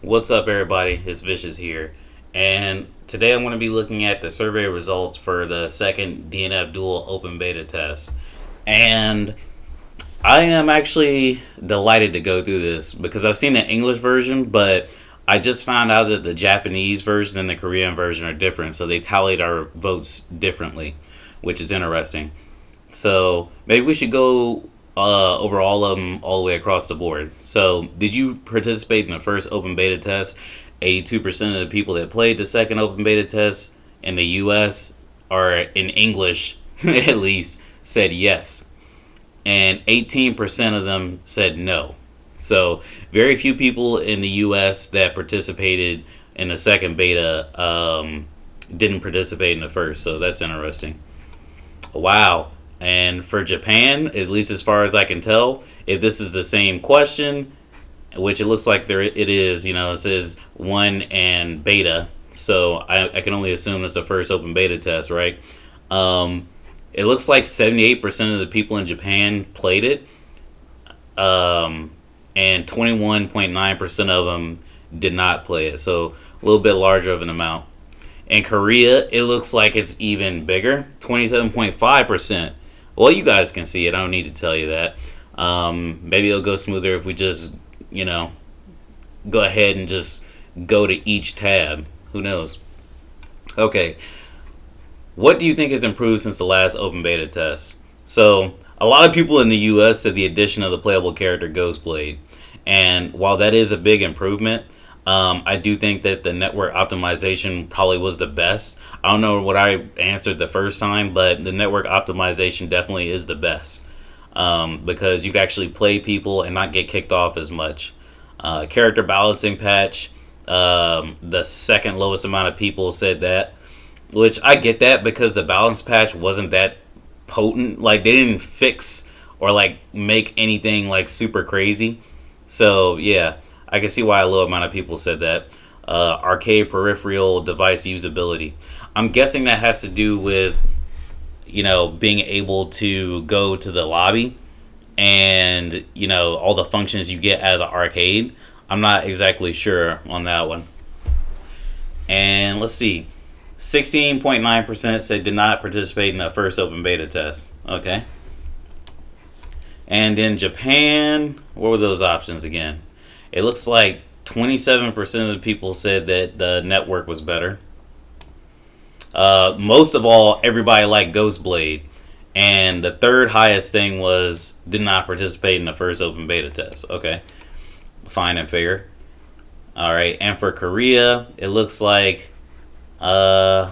What's up, everybody? It's Vicious here, and today I'm going to be looking at the survey results for the second DNF Duel open beta test. And I am actually delighted to go through this because I've seen the English version, but I just found out that the Japanese version and the Korean version are different, so they tallied our votes differently, which is interesting. So maybe we should go over all of them all the way across the board. So, did you participate in the first open beta test? 82% of the people that played the second open beta test in the US, or in English at least, said yes. And 18% of them said no. So, very few people in the US that participated in the second beta didn't participate in the first. So, that's interesting. Wow. And for Japan, at least as far as I can tell, if this is the same question, which it looks like there it is, it says one and beta. So I can only assume it's the first open beta test, right? It looks like 78% of the people in Japan played it, and 21.9% of them did not play it. So a little bit larger of an amount. In Korea, it looks like it's even bigger, 27.5%. Well, you guys can see it. I don't need to tell you that. Maybe it'll go smoother if we just, go ahead and just go to each tab. Who knows? Okay. What do you think has improved since the last open beta test? So, a lot of people in the US said the addition of the playable character Ghostblade. And while that is a big improvement, I do think that the network optimization probably was the best. I don't know what I answered the first time, but the network optimization definitely is the best, because you can actually play people and not get kicked off as much. Character balancing patch, the second lowest amount of people said that, which I get that because the balance patch wasn't that potent. Like, they didn't fix or like make anything like super crazy. So yeah, I can see why a low amount of people said that. Arcade peripheral device usability. I'm guessing that has to do with, being able to go to the lobby and, all the functions you get out of the arcade. I'm not exactly sure on that one. And let's see. 16.9% said did not participate in the first open beta test. Okay. And in Japan, what were those options again? It looks like 27% of the people said that the network was better. Most of all, everybody liked Ghostblade. And the third highest thing was did not participate in the first open beta test. Okay. Fine and fair. Alright, and for Korea, it looks like the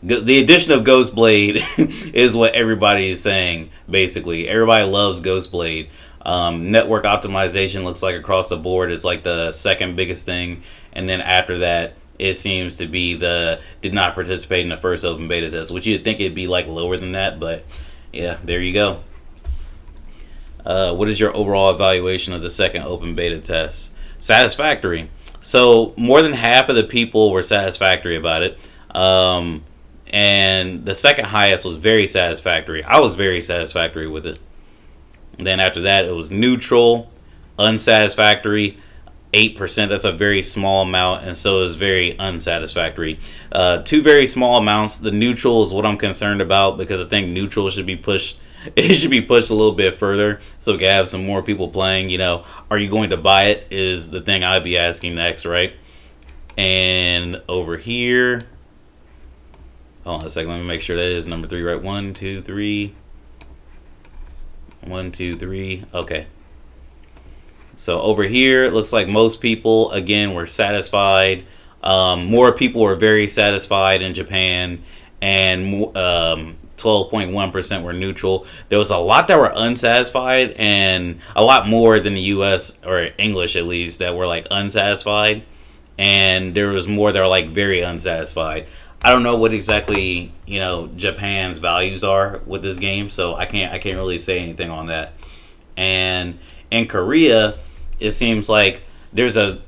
addition of Ghostblade is what everybody is saying, basically. Everybody loves Ghostblade. Network optimization looks like across the board is like the second biggest thing, and then after that it seems to be the did not participate in the first open beta test, which you'd think it'd be like lower than that, but yeah, there you go. What is your overall evaluation of the second open beta test? Satisfactory. So more than half of the people were satisfactory about it, and the second highest was very satisfactory. I was very satisfactory with it. And then after that, it was neutral, unsatisfactory, 8%. That's a very small amount, and so is very unsatisfactory. Two very small amounts. The neutral is what I'm concerned about because I think neutral should be pushed. It should be pushed a little bit further so we can have some more people playing. Are you going to buy it? Is the thing I'd be asking next, right? And over here, hold on a second. Let me make sure that is number 3, right? 1, 2, 3. 1, 2, 3. Okay. So over here, it looks like most people, again, were satisfied. More people were very satisfied in Japan, and 12.1% were neutral. There was a lot that were unsatisfied, and a lot more than the US, or English at least, that were like unsatisfied. And there was more that were like very unsatisfied. I don't know what exactly Japan's values are with this game, so I can't really say anything on that. And in Korea, it seems like the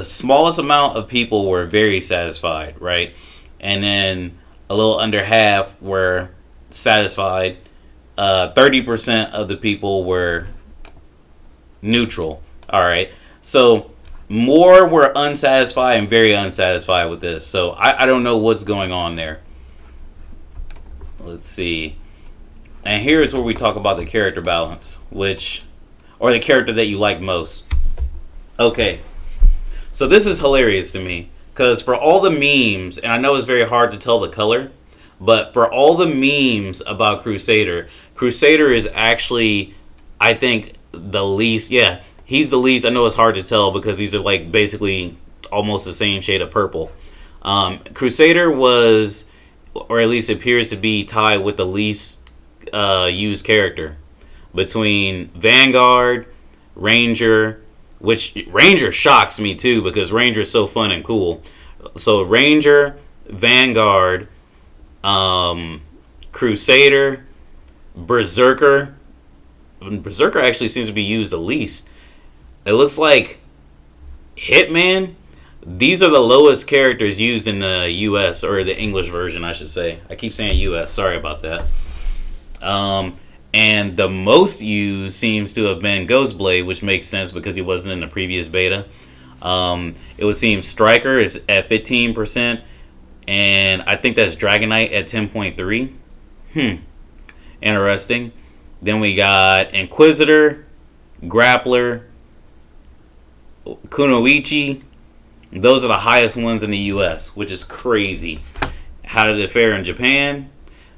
smallest amount of people were very satisfied, right? And then a little under half were satisfied. 30% of the people were neutral. All right. So more were unsatisfied and very unsatisfied with this. So I don't know what's going on there. Let's see. And here's where we talk about the character balance, or the character that you like most. Okay. So this is hilarious to me. Because for all the memes, and I know it's very hard to tell the color, but for all the memes about Crusader, Crusader is actually, I think, the least. Yeah, he's the least. I know it's hard to tell because these are like basically almost the same shade of purple. Crusader was, or at least appears to be, tied with the least used character between Vanguard, Ranger, which Ranger shocks me too because Ranger is so fun and cool. So Ranger, Vanguard, Crusader, Berserker. Berserker actually seems to be used the least. It looks like Hitman. These are the lowest characters used in the US, or the English version, I should say. I keep saying US. Sorry about that. And the most used seems to have been Ghostblade, which makes sense because he wasn't in the previous beta. It would seem Striker is at 15%, and I think that's Dragonite at 10.3. Interesting. Then we got Inquisitor, Grappler, Kunoichi. Those are the highest ones in the US, which is crazy. How did it fare in Japan?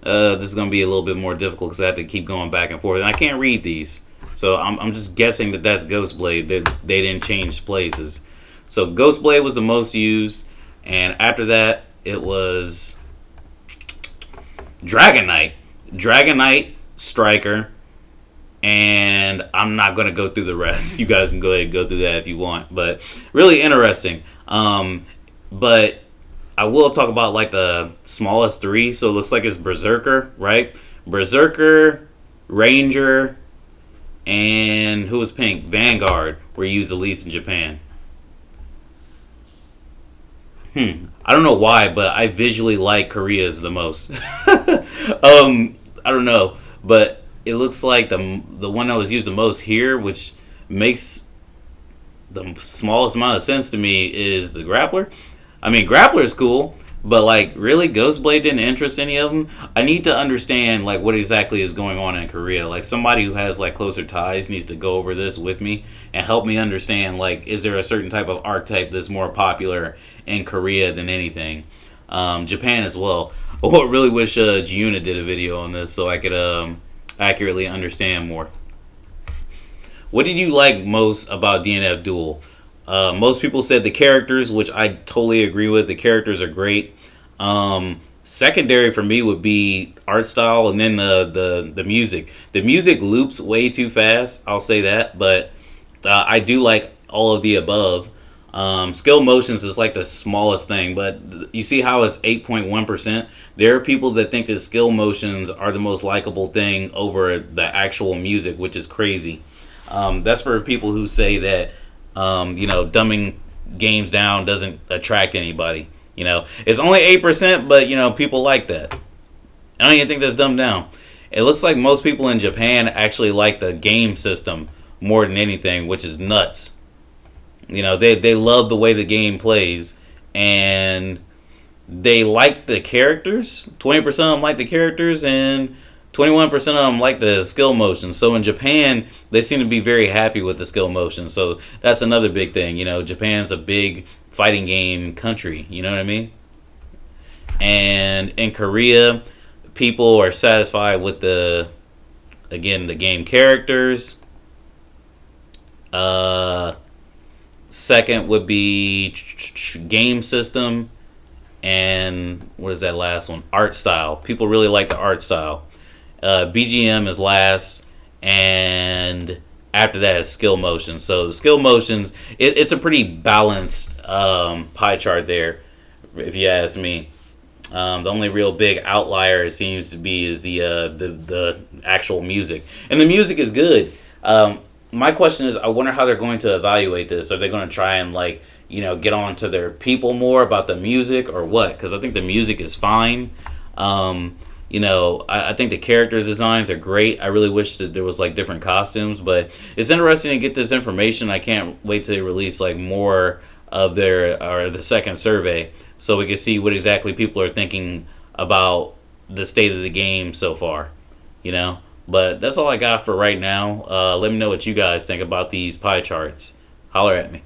This is going to be a little bit more difficult because I have to keep going back and forth. And I can't read these. So I'm just guessing that that's Ghostblade. They didn't change places. So Ghostblade was the most used. And after that, it was Dragonite. Dragonite, Striker. And I'm not going to go through the rest. You guys can go ahead and go through that if you want. But really interesting. But I will talk about like the smallest three. So it looks like it's Berserker, right? Berserker, Ranger, and who was pink? Vanguard were used the least in Japan. I don't know why, but I visually like Korea's the most. I don't know, but it looks like the one that was used the most here, which makes the smallest amount of sense to me, is the Grappler. I mean, Grappler is cool, but like, really, Ghostblade didn't interest any of them. I need to understand like what exactly is going on in Korea. Like, somebody who has like closer ties needs to go over this with me and help me understand, like, is there a certain type of archetype that's more popular in Korea than anything? Japan as well. Oh, I really wish Giuna did a video on this so I could accurately understand more. What did you like most about DNF Duel? Most people said the characters, which I totally agree with. The characters are great. Secondary for me would be art style, and then the music. The music loops way too fast, I'll say that, but I do like all of the above. Skill motions is like the smallest thing, but you see how it's 8.1%? There are people that think that skill motions are the most likable thing over the actual music, which is crazy. That's for people who say that dumbing games down doesn't attract anybody. It's only 8%, but people like that. I don't even think that's dumbed down. It looks like most people in Japan actually like the game system more than anything, which is nuts. They love the way the game plays, and they like the characters. 20% of them like the characters, and 21% of them like the skill motions. So in Japan, they seem to be very happy with the skill motions. So that's another big thing. Japan's a big fighting game country. You know what I mean? And in Korea, people are satisfied with the game characters. Second would be game system. And what is that last one? Art style. People really like the art style. BGM is last, and after that is skill motions. So the skill motions, it's a pretty balanced pie chart there, if you ask me. The only real big outlier it seems to be is the actual music, and the music is good. My question is, I wonder how they're going to evaluate this. Are they going to try and get on to their people more about the music, or what? Because I think the music is fine. I think the character designs are great. I really wish that there was like different costumes, but it's interesting to get this information. I can't wait till they release like more of their or the second survey so we can see what exactly people are thinking about the state of the game so far. You know, but that's all I got for right now. Let me know what you guys think about these pie charts. Holler at me.